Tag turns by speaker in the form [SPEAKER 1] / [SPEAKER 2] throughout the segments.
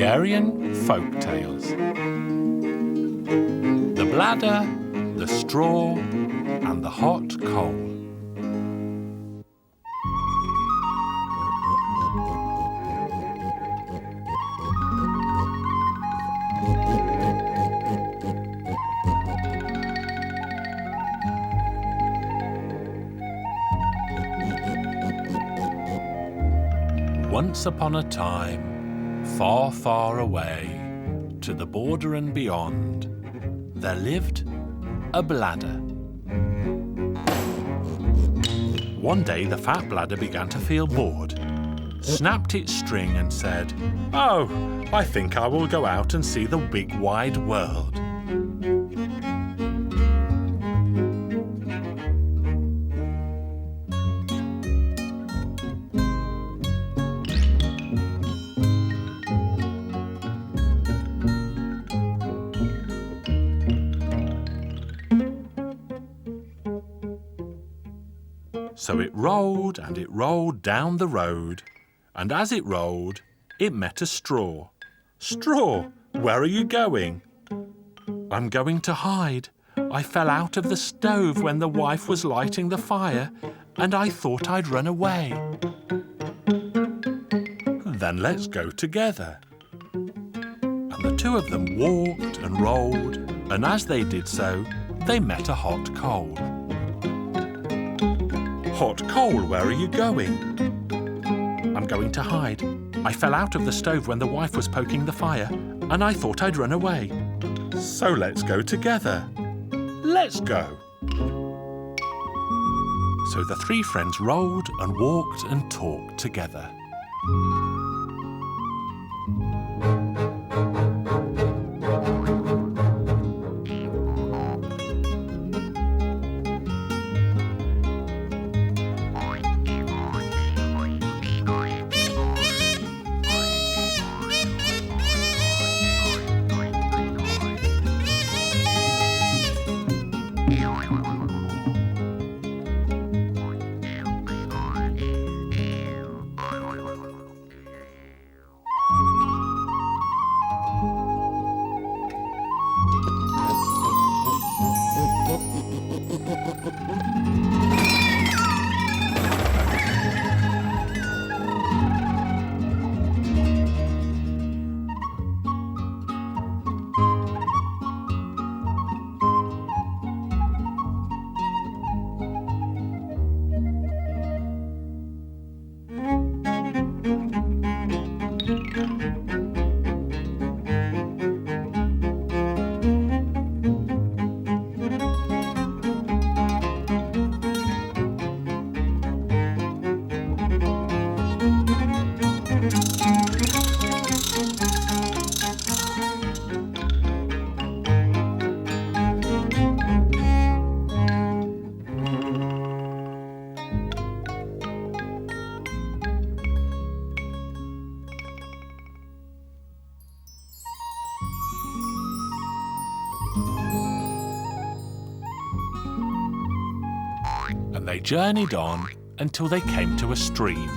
[SPEAKER 1] Hungarian Folk Tales. The bladder, the straw, and the hot coal. Once upon a time, far, far away, to the border and beyond, there lived a bladder. One day the fat bladder began to feel bored, snapped its string and said, "Oh, I think I will go out and see the big wide world." So it rolled and it rolled down the road, and as it rolled, it met a straw. "Straw, where are you going?" "I'm going to hide. I fell out of the stove when the wife was lighting the fire, and I thought I'd run away." "Then let's go together." And the two of them walked and rolled, and as they did so, they met a hot coal. "Hot coal, where are you going?" "I'm going to hide. I fell out of the stove when the wife was poking the fire, and I thought I'd run away." "So let's go together." "Let's go." So the three friends rolled and walked and talked together. And they journeyed on until they came to a stream.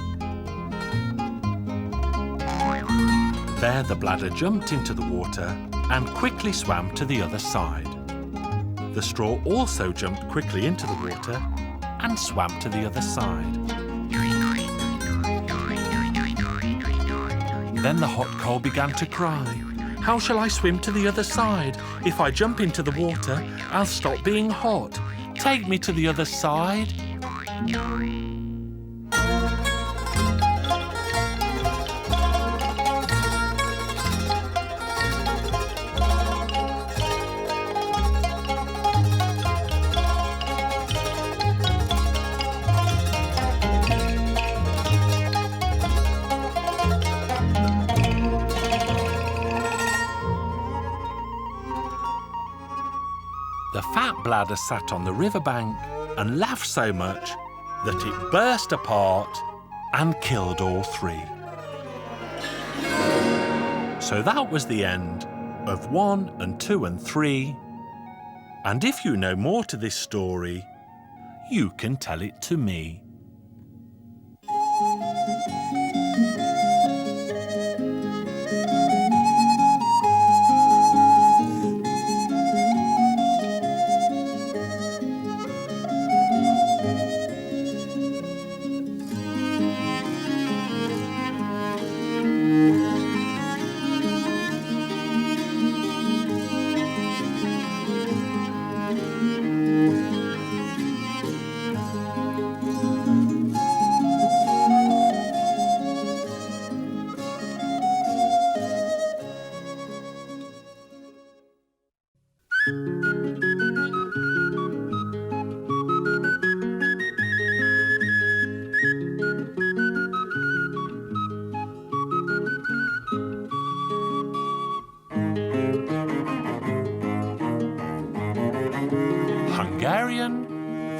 [SPEAKER 1] There the bladder jumped into the water and quickly swam to the other side. The straw also jumped quickly into the water and swam to the other side. Then the hot coal began to cry, "How shall I swim to the other side? If I jump into the water, I'll stop being hot. Take me to the other side." The fat bladder sat on the riverbank and laughed so much that it burst apart and killed all three. So that was the end of 1 and 2 and 3. And if you know more to this story, you can tell it to me.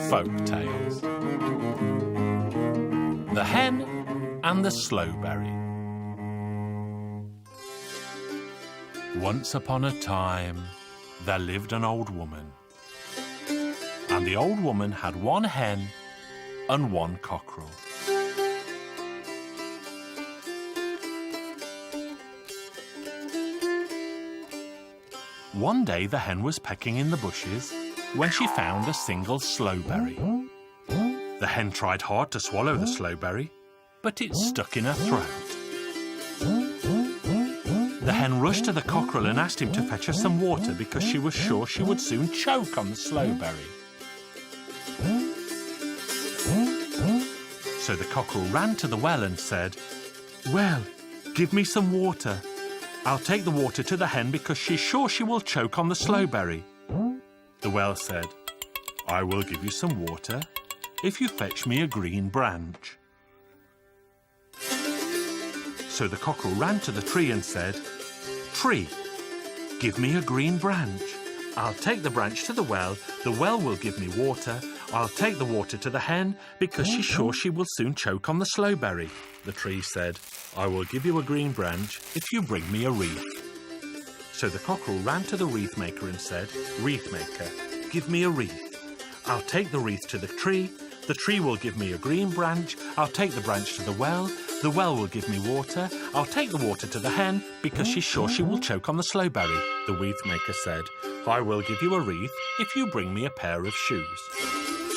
[SPEAKER 1] Folk Tales. The Hen and the Slowberry. Once upon a time, there lived an old woman. And the old woman had one hen and one cockerel. One day the hen was pecking in the bushes when she found a single slowberry. The hen tried hard to swallow the slowberry, but it stuck in her throat. The hen rushed to the cockerel and asked him to fetch her some water because she was sure she would soon choke on the slowberry. So the cockerel ran to the well and said, "Well, give me some water. I'll take the water to the hen because she's sure she will choke on the slowberry." The well said, "I will give you some water if you fetch me a green branch." So the cockerel ran to the tree and said, "Tree, give me a green branch. I'll take the branch to the well will give me water. I'll take the water to the hen because she's sure she will soon choke on the slowberry." The tree said, "I will give you a green branch if you bring me a wreath." So the cockerel ran to the wreath maker and said, "Wreath maker, give me a wreath. I'll take the wreath to the tree will give me a green branch. I'll take the branch to the well will give me water. I'll take the water to the hen because she's sure she will choke on the slowberry." The wreath maker said, "I will give you a wreath if you bring me a pair of shoes."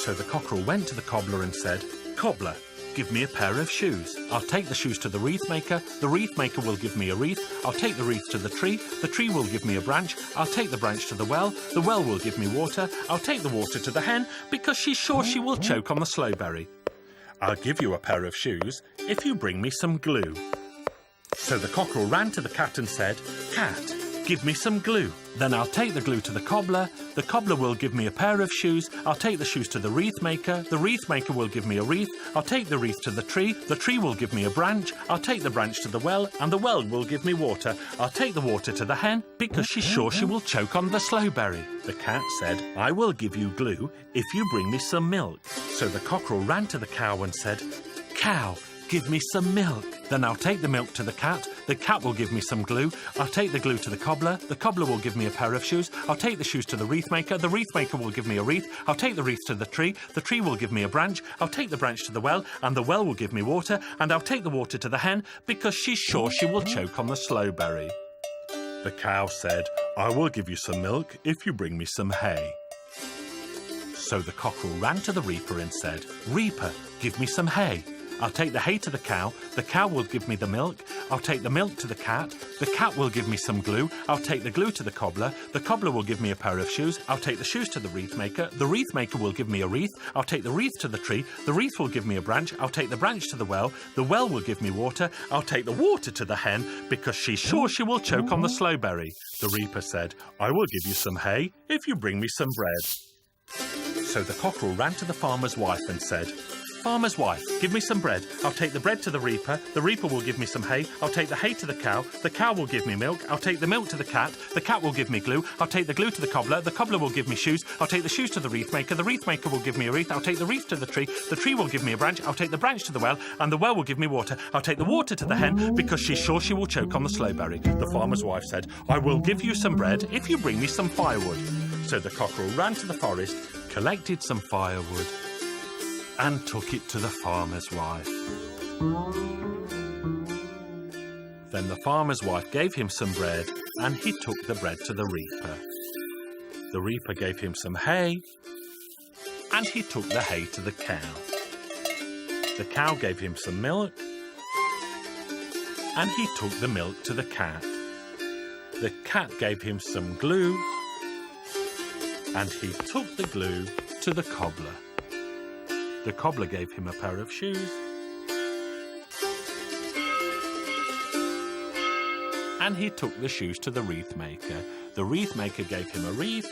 [SPEAKER 1] So the cockerel went to the cobbler and said, "Cobbler, give me a pair of shoes. I'll take the shoes to the wreath maker will give me a wreath. I'll take the wreath to the tree will give me a branch. I'll take the branch to the well will give me water. I'll take the water to the hen because she's sure she will choke on the slowberry. I'll give you a pair of shoes if you bring me some glue." So the cockerel ran to the cat and said, "Cat, give me some glue. Then I'll take the glue to the cobbler will give me a pair of shoes. I'll take the shoes to the wreath maker will give me a wreath. I'll take the wreath to the tree will give me a branch. I'll take the branch to the well will give me water. I'll take the water to the hen because she's sure she will choke on the slowberry." The cat said, "I will give you glue if you bring me some milk." So the cockerel ran to the cow and said, "Cow, give me some milk. Then I'll take the milk to the cat will give me some glue. I'll take the glue to the cobbler will give me a pair of shoes. I'll take the shoes to the wreath maker will give me a wreath. I'll take the wreath to the tree will give me a branch. I'll take the branch to the well will give me water. And I'll take the water to the hen because she's sure she will choke on the slowberry." The cow said, "I will give you some milk if you bring me some hay." So the cockerel ran to the reaper and said, "Reaper, give me some hay. I'll take the hay to the cow will give me the milk. I'll take the milk to the cat will give me some glue. I'll take the glue to the cobbler will give me a pair of shoes. I'll take the shoes to the wreath maker will give me a wreath. I'll take the wreath to the tree will give me a branch. I'll take the branch to the well will give me water. I'll take the water to the hen because she's sure she will choke on the slowberry." The reaper said, "I will give you some hay if you bring me some bread." So the cockerel ran to the farmer's wife and said, "Farmer's wife, give me some bread. I'll take the bread to the reaper will give me some hay. I'll take the hay to the cow will give me milk. I'll take the milk to the cat will give me glue. I'll take the glue to the cobbler will give me shoes. I'll take the shoes to the wreath maker will give me a wreath. I'll take the wreath to the tree will give me a branch. I'll take the branch to the well will give me water. I'll take the water to the hen because she's sure she will choke on the slowberry." The farmer's wife said, "I will give you some bread if you bring me some firewood." So the cockerel ran to the forest, collected some firewood, and took it to the farmer's wife. Then the farmer's wife gave him some bread, and he took the bread to the reaper. The reaper gave him some hay, and he took the hay to the cow. The cow gave him some milk, and he took the milk to the cat. The cat gave him some glue, and he took the glue to the cobbler. The cobbler gave him a pair of shoes, and he took the shoes to the wreath maker. The wreath maker gave him a wreath,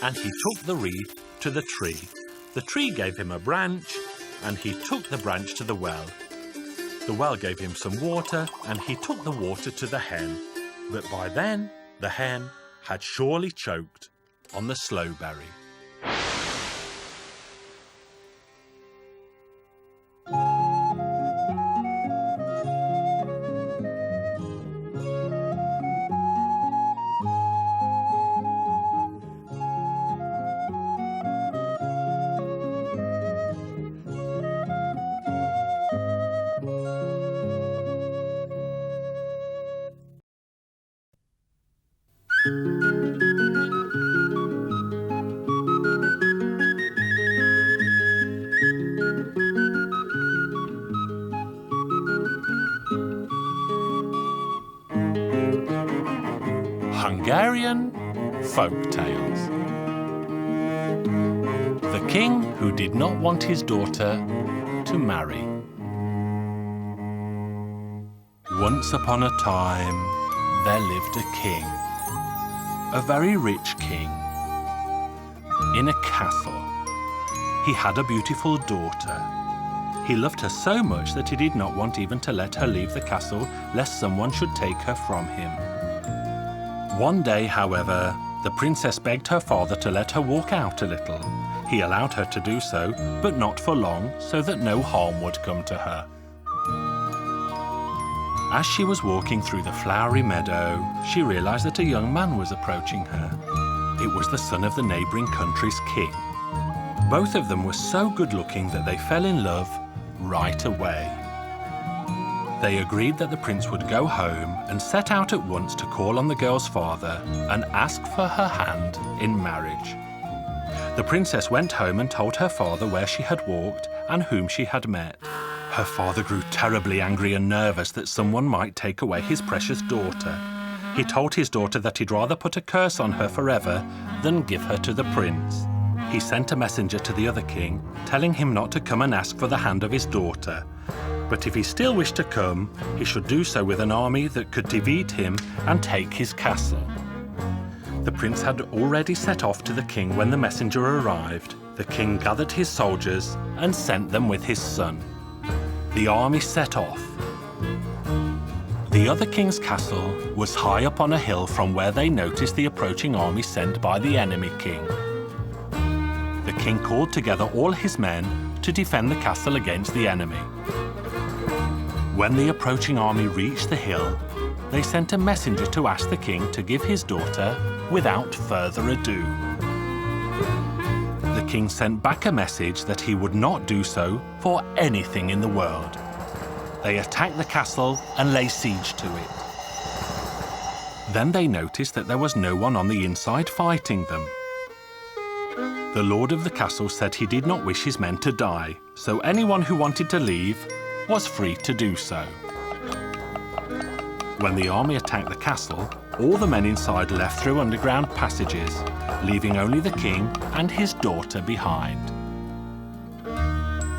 [SPEAKER 1] and he took the wreath to the tree. The tree gave him a branch, and he took the branch to the well. The well gave him some water, and he took the water to the hen. But by then, the hen had surely choked on the slowberry. Hungarian Folk Tales. The king who did not want his daughter to marry. Once upon a time, there lived a king, a very rich king, in a castle. He had a beautiful daughter. He loved her so much that he did not want even to let her leave the castle, lest someone should take her from him. One day, however, the princess begged her father to let her walk out a little. He allowed her to do so, but not for long, so that no harm would come to her. As she was walking through the flowery meadow, she realized that a young man was approaching her. It was the son of the neighboring country's king. Both of them were so good-looking that they fell in love right away. They agreed that the prince would go home and set out at once to call on the girl's father and ask for her hand in marriage. The princess went home and told her father where she had walked and whom she had met. Her father grew terribly angry and nervous that someone might take away his precious daughter. He told his daughter that he'd rather put a curse on her forever than give her to the prince. He sent a messenger to the other king, telling him not to come and ask for the hand of his daughter. But if he still wished to come, he should do so with an army that could defeat him and take his castle. The prince had already set off to the king when the messenger arrived. The king gathered his soldiers and sent them with his son. The army set off. The other king's castle was high up on a hill from where they noticed the approaching army sent by the enemy king. The king called together all his men to defend the castle against the enemy. When the approaching army reached the hill, they sent a messenger to ask the king to give his daughter without further ado. The king sent back a message that he would not do so for anything in the world. They attacked the castle and laid siege to it. Then they noticed that there was no one on the inside fighting them. The lord of the castle said he did not wish his men to die, so anyone who wanted to leave was free to do so. When the army attacked the castle, all the men inside left through underground passages, leaving only the king and his daughter behind.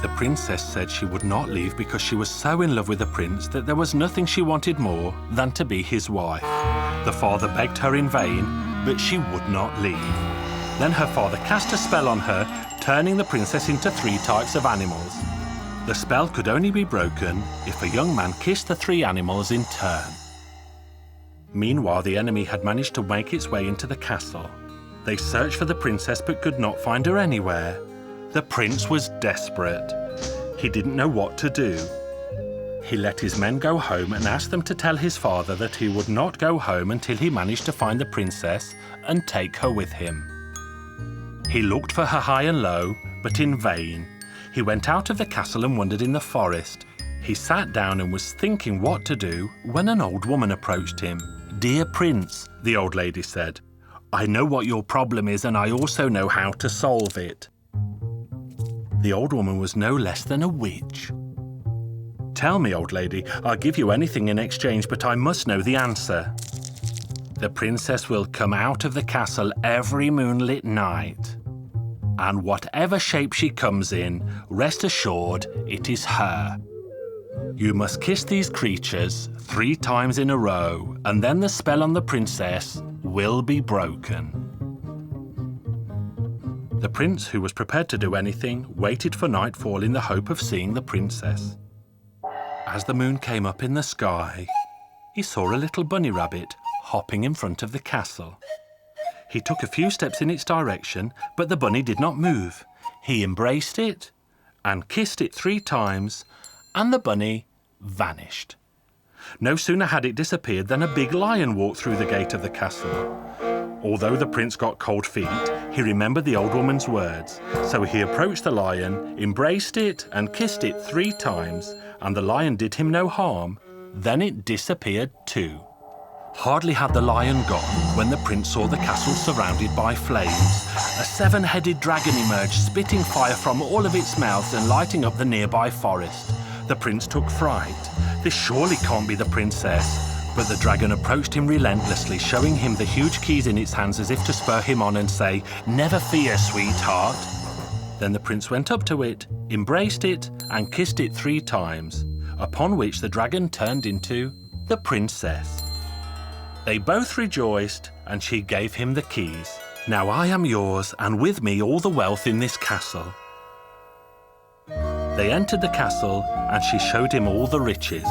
[SPEAKER 1] The princess said she would not leave because she was so in love with the prince that there was nothing she wanted more than to be his wife. The father begged her in vain, but she would not leave. Then her father cast a spell on her, turning the princess into 3 types of animals. The spell could only be broken if a young man kissed the 3 animals in turn. Meanwhile, the enemy had managed to make its way into the castle. They searched for the princess but could not find her anywhere. The prince was desperate. He didn't know what to do. He let his men go home and asked them to tell his father that he would not go home until he managed to find the princess and take her with him. He looked for her high and low, but in vain. He went out of the castle and wandered in the forest. He sat down and was thinking what to do when an old woman approached him. "Dear Prince," the old lady said, "I know what your problem is and I also know how to solve it." The old woman was no less than a witch. "Tell me, old lady, I'll give you anything in exchange, but I must know the answer." "The princess will come out of the castle every moonlit night. And whatever shape she comes in, rest assured it is her. You must kiss these creatures 3 times in a row, and then the spell on the princess will be broken." The prince, who was prepared to do anything, waited for nightfall in the hope of seeing the princess. As the moon came up in the sky, he saw a little bunny rabbit hopping in front of the castle. He took a few steps in its direction, but the bunny did not move. He embraced it and kissed it 3 times, and the bunny vanished. No sooner had it disappeared than a big lion walked through the gate of the castle. Although the prince got cold feet, he remembered the old woman's words, so he approached the lion, embraced it and kissed it 3 times, and the lion did him no harm. Then it disappeared too. Hardly had the lion gone when the prince saw the castle surrounded by flames. A 7-headed dragon emerged, spitting fire from all of its mouths and lighting up the nearby forest. The prince took fright. This surely can't be the princess. But the dragon approached him relentlessly, showing him the huge keys in its hands as if to spur him on and say, "Never fear, sweetheart." Then the prince went up to it, embraced it, and kissed it 3 times, upon which the dragon turned into the princess. They both rejoiced, and she gave him the keys. "Now I am yours, and with me all the wealth in this castle." They entered the castle, and she showed him all the riches.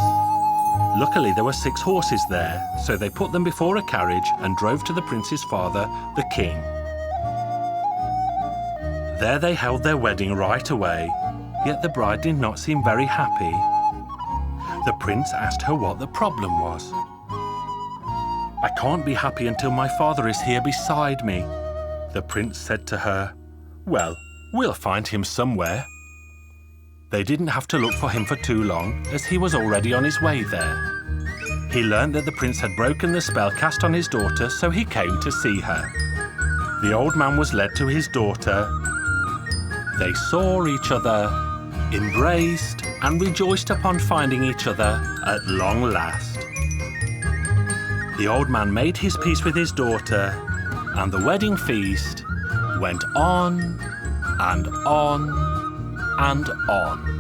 [SPEAKER 1] Luckily, there were 6 horses there, so they put them before a carriage and drove to the prince's father, the king. There they held their wedding right away, yet the bride did not seem very happy. The prince asked her what the problem was. "I can't be happy until my father is here beside me." The prince said to her, "Well, we'll find him somewhere." They didn't have to look for him for too long, as he was already on his way there. He learned that the prince had broken the spell cast on his daughter, so he came to see her. The old man was led to his daughter. They saw each other, embraced, and rejoiced upon finding each other at long last. The old man made his peace with his daughter, and the wedding feast went on and on and on.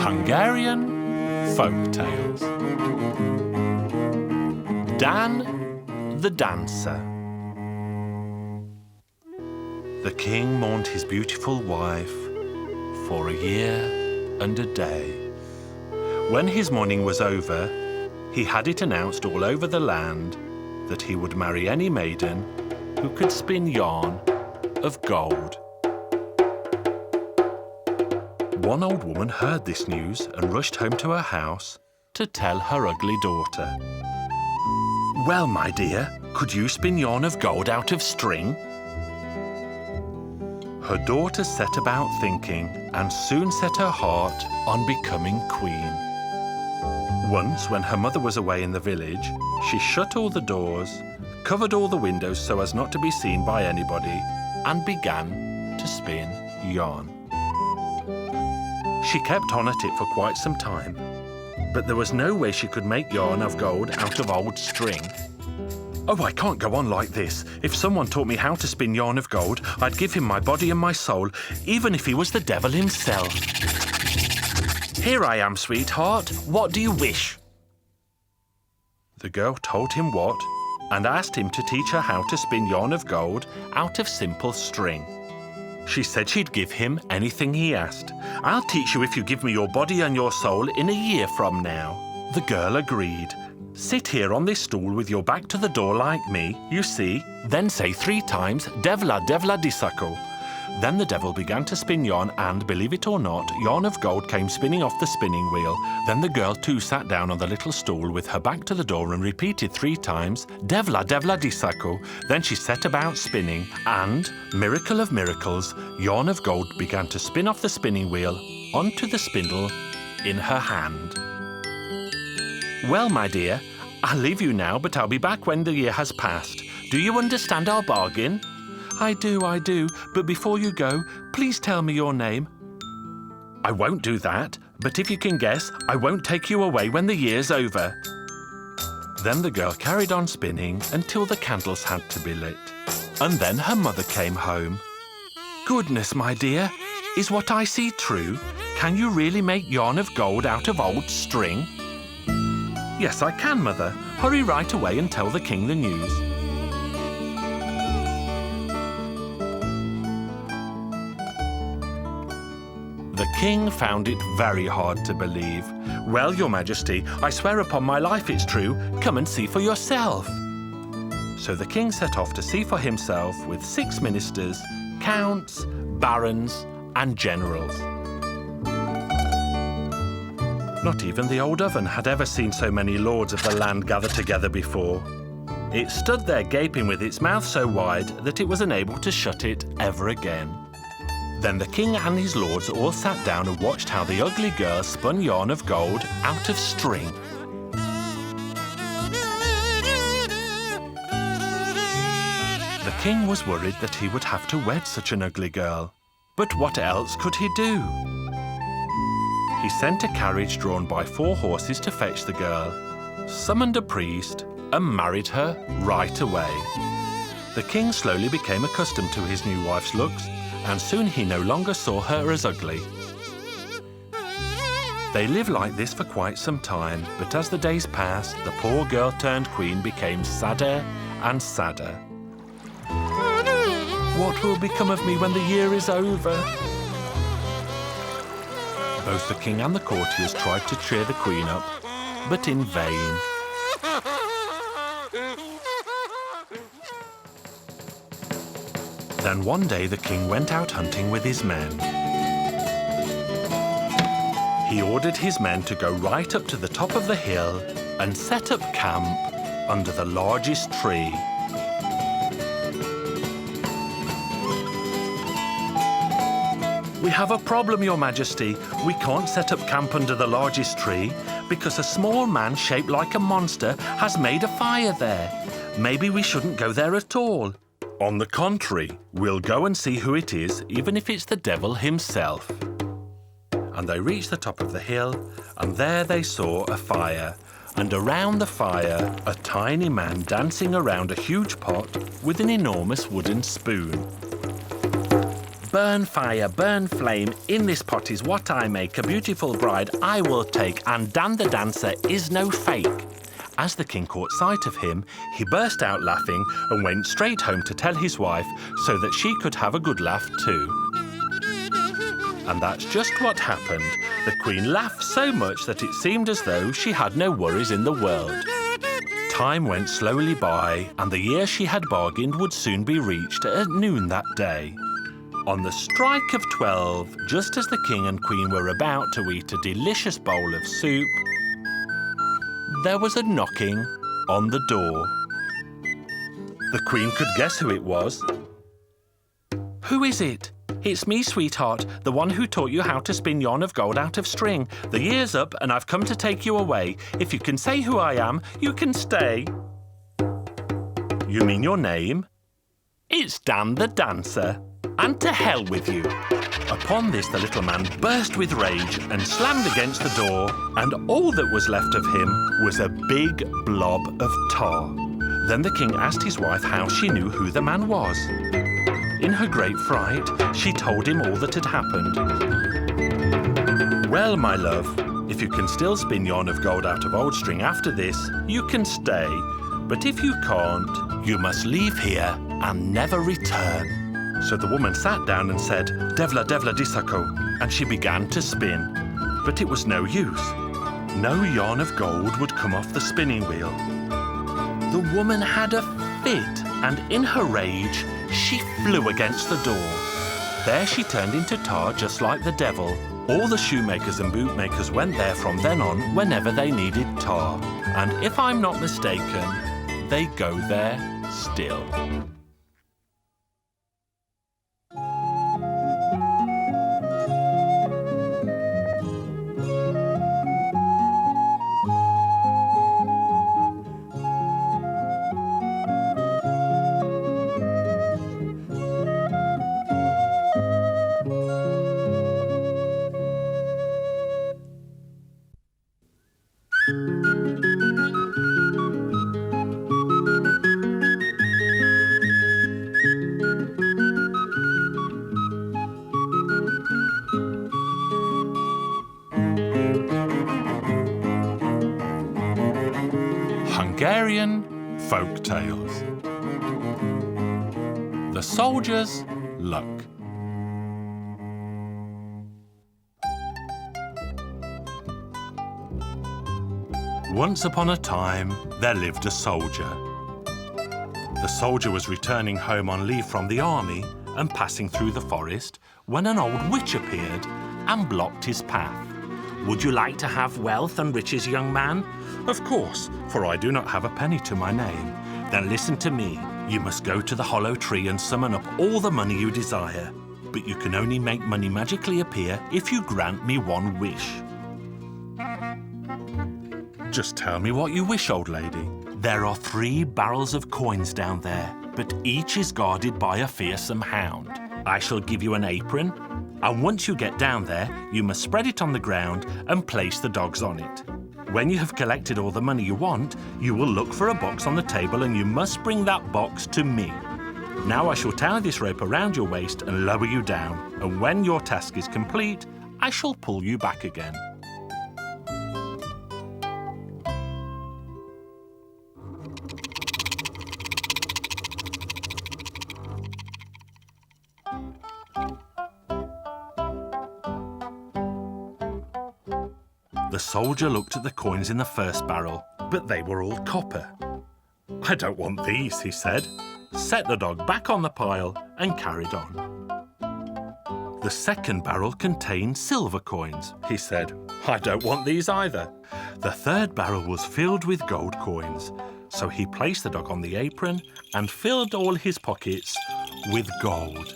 [SPEAKER 1] Hungarian Folk Tales. Dan the Dancer. The king mourned his beautiful wife for a year and a day. When his mourning was over, he had it announced all over the land that he would marry any maiden who could spin yarn of gold. One old woman heard this news and rushed home to her house to tell her ugly daughter. "Well, my dear, could you spin yarn of gold out of string?" Her daughter set about thinking and soon set her heart on becoming queen. Once, when her mother was away in the village, she shut all the doors, covered all the windows so as not to be seen by anybody, and began to spin yarn. She kept on at it for quite some time, but there was no way she could make yarn of gold out of old string. "Oh, I can't go on like this. If someone taught me how to spin yarn of gold, I'd give him my body and my soul, even if he was the devil himself." "Here I am, sweetheart. What do you wish?" The girl told him what, and asked him to teach her how to spin yarn of gold out of simple string. She said she'd give him anything he asked. "I'll teach you if you give me your body and your soul in a year from now." The girl agreed. "Sit here on this stool with your back to the door like me, you see. Then say 3 times, Devla, Devla Disako." Then the devil began to spin yarn and, believe it or not, yarn of gold came spinning off the spinning wheel. Then the girl too sat down on the little stool with her back to the door and repeated 3 times, Devla, Devla Disako. Then she set about spinning and, miracle of miracles, yarn of gold began to spin off the spinning wheel onto the spindle in her hand. "Well, my dear, I'll leave you now, but I'll be back when the year has passed. Do you understand our bargain?" I do, but before you go, please tell me your name." "I won't do that, but if you can guess, I won't take you away when the year's over." Then the girl carried on spinning until the candles had to be lit. And then her mother came home. "Goodness, my dear, is what I see true? Can you really make yarn of gold out of old string?" "Yes, I can, Mother. Hurry right away and tell the king the news." The king found it very hard to believe. "Well, your majesty, I swear upon my life it's true. Come and see for yourself." So the king set off to see for himself with 6 ministers, counts, barons, and generals. Not even the old oven had ever seen so many lords of the land gather together before. It stood there gaping with its mouth so wide that it was unable to shut it ever again. Then the king and his lords all sat down and watched how the ugly girl spun yarn of gold out of string. The king was worried that he would have to wed such an ugly girl. But what else could he do? He sent a carriage drawn by 4 horses to fetch the girl, summoned a priest, and married her right away. The king slowly became accustomed to his new wife's looks, and soon he no longer saw her as ugly. They lived like this for quite some time, but as the days passed, the poor girl turned queen became sadder and sadder. "What will become of me when the year is over?" Both the king and the courtiers tried to cheer the queen up, but in vain. Then one day the king went out hunting with his men. He ordered his men to go right up to the top of the hill and set up camp under the largest tree. "We have a problem, your majesty. We can't set up camp under the largest tree because a small man shaped like a monster has made a fire there. Maybe we shouldn't go there at all." "On the contrary, we'll go and see who it is, even if it's the devil himself." And they reached the top of the hill, and there they saw a fire, and around the fire a tiny man dancing around a huge pot with an enormous wooden spoon. "Burn fire, burn flame, in this pot is what I make, a beautiful bride I will take, and Dan the dancer is no fake." As the king caught sight of him, he burst out laughing and went straight home to tell his wife so that she could have a good laugh too. And that's just what happened. The queen laughed so much that it seemed as though she had no worries in the world. Time went slowly by, and the year she had bargained would soon be reached at noon that day. On the strike of 12, just as the king and queen were about to eat a delicious bowl of soup, there was a knocking on the door. The queen could guess who it was. "Who is it?" "It's me, sweetheart, the one who taught you how to spin yarn of gold out of string. The year's up and I've come to take you away. If you can say who I am, you can stay." "You mean your name?" "It's Dan the dancer. And to hell with you." Upon this, the little man burst with rage and slammed against the door, and all that was left of him was a big blob of tar. Then the king asked his wife how she knew who the man was. In her great fright, she told him all that had happened. "Well, my love, if you can still spin yarn of gold out of old string after this, you can stay. But if you can't, you must leave here and never return." So the woman sat down and said, "Devla, devla disako," and she began to spin. But it was no use. No yarn of gold would come off the spinning wheel. The woman had a fit, and in her rage, she flew against the door. There she turned into tar just like the devil. All the shoemakers and bootmakers went there from then on whenever they needed tar. And if I'm not mistaken, they go there still. Hungarian Folk Tales. The Soldier's Luck. Once upon a time, there lived a soldier. The soldier was returning home on leave from the army and passing through the forest when an old witch appeared and blocked his path. "Would you like to have wealth and riches, young man?" "Of course, for I do not have a penny to my name." "Then listen to me. You must go to the hollow tree and summon up all the money you desire. But you can only make money magically appear if you grant me one wish." "Just tell me what you wish, old lady." "There are 3 barrels of coins down there, but each is guarded by a fearsome hound. I shall give you an apron, and once you get down there, you must spread it on the ground and place the dogs on it. When you have collected all the money you want, you will look for a box on the table and you must bring that box to me. Now I shall tie this rope around your waist and lower you down, and when your task is complete, I shall pull you back again." The soldier looked at the coins in the first barrel, but they were all copper. "I don't want these," he said, set the dog back on the pile and carried on. The second barrel contained silver coins. He said, "I don't want these either." The third barrel was filled with gold coins, so he placed the dog on the apron and filled all his pockets with gold.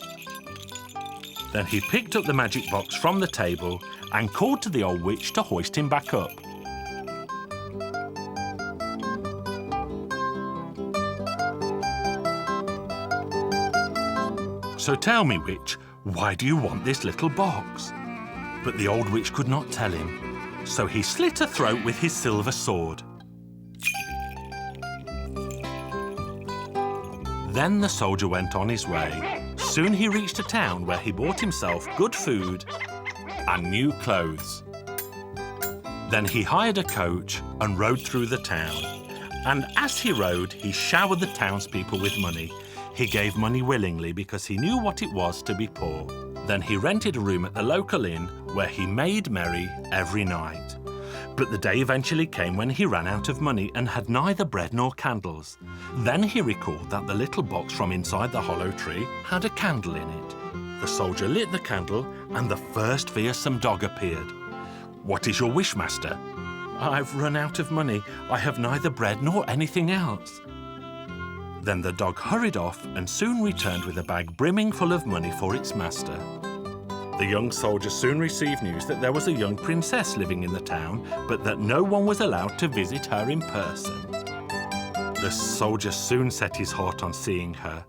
[SPEAKER 1] Then he picked up the magic box from the table and called to the old witch to hoist him back up. "So tell me, witch, why do you want this little box?" But the old witch could not tell him, so he slit her throat with his silver sword. Then the soldier went on his way. Soon he reached a town where he bought himself good food and new clothes. Then he hired a coach and rode through the town. And as he rode, he showered the townspeople with money. He gave money willingly because he knew what it was to be poor. Then he rented a room at the local inn where he made merry every night. But the day eventually came when he ran out of money and had neither bread nor candles. Then he recalled that the little box from inside the hollow tree had a candle in it. The soldier lit the candle and the first fearsome dog appeared. "What is your wish, master?" "I've run out of money. I have neither bread nor anything else." Then the dog hurried off and soon returned with a bag brimming full of money for its master. The young soldier soon received news that there was a young princess living in the town, but that no one was allowed to visit her in person. The soldier soon set his heart on seeing her.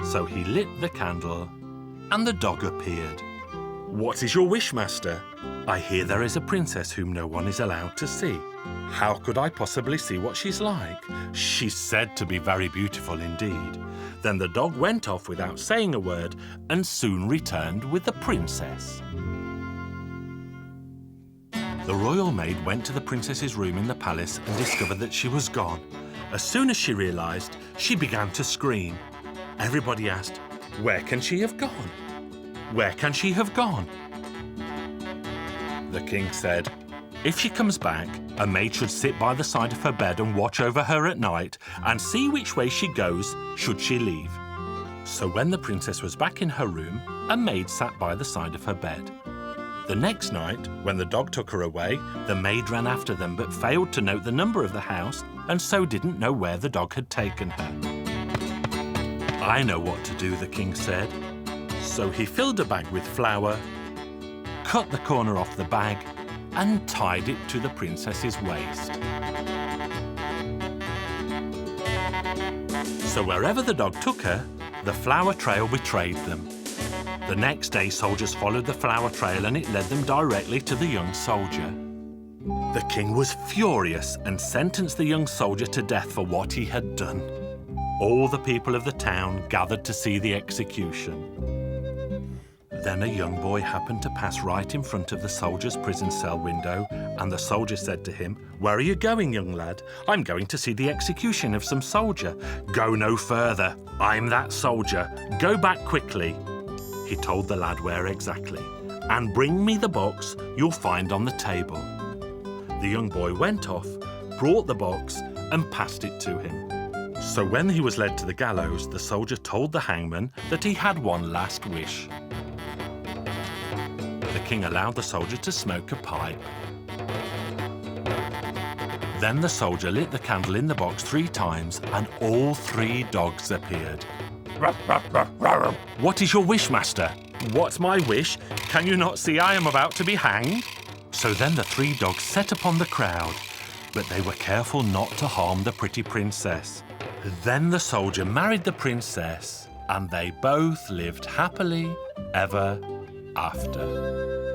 [SPEAKER 1] So he lit the candle, and the dog appeared. "What is your wish, master?" "I hear there is a princess whom no one is allowed to see." "How could I possibly see what she's like?" "She's said to be very beautiful indeed." Then the dog went off without saying a word and soon returned with the princess. The royal maid went to the princess's room in the palace and discovered that she was gone. As soon as she realized, she began to scream. Everybody asked, "Where can she have gone? Where can she have gone?" The king said, "If she comes back, a maid should sit by the side of her bed and watch over her at night and see which way she goes should she leave." So when the princess was back in her room, a maid sat by the side of her bed. The next night, when the dog took her away, the maid ran after them but failed to note the number of the house and so didn't know where the dog had taken her. "I know what to do," the king said. So he filled a bag with flour, cut the corner off the bag, and tied it to the princess's waist. So wherever the dog took her, the flour trail betrayed them. The next day, soldiers followed the flour trail and it led them directly to the young soldier. The king was furious and sentenced the young soldier to death for what he had done. All the people of the town gathered to see the execution. Then a young boy happened to pass right in front of the soldier's prison cell window, and the soldier said to him, "Where are you going, young lad?" "I'm going to see the execution of some soldier." "Go no further. I'm that soldier. Go back quickly." He told the lad where exactly. "And bring me the box you'll find on the table." The young boy went off, brought the box, and passed it to him. So when he was led to the gallows, the soldier told the hangman that he had one last wish. The king allowed the soldier to smoke a pipe. Then the soldier lit the candle in the box 3 times, and all 3 dogs appeared. "What is your wish, master?" "What's my wish? Can you not see I am about to be hanged?" So then the 3 dogs set upon the crowd, but they were careful not to harm the pretty princess. Then the soldier married the princess, and they both lived happily ever after.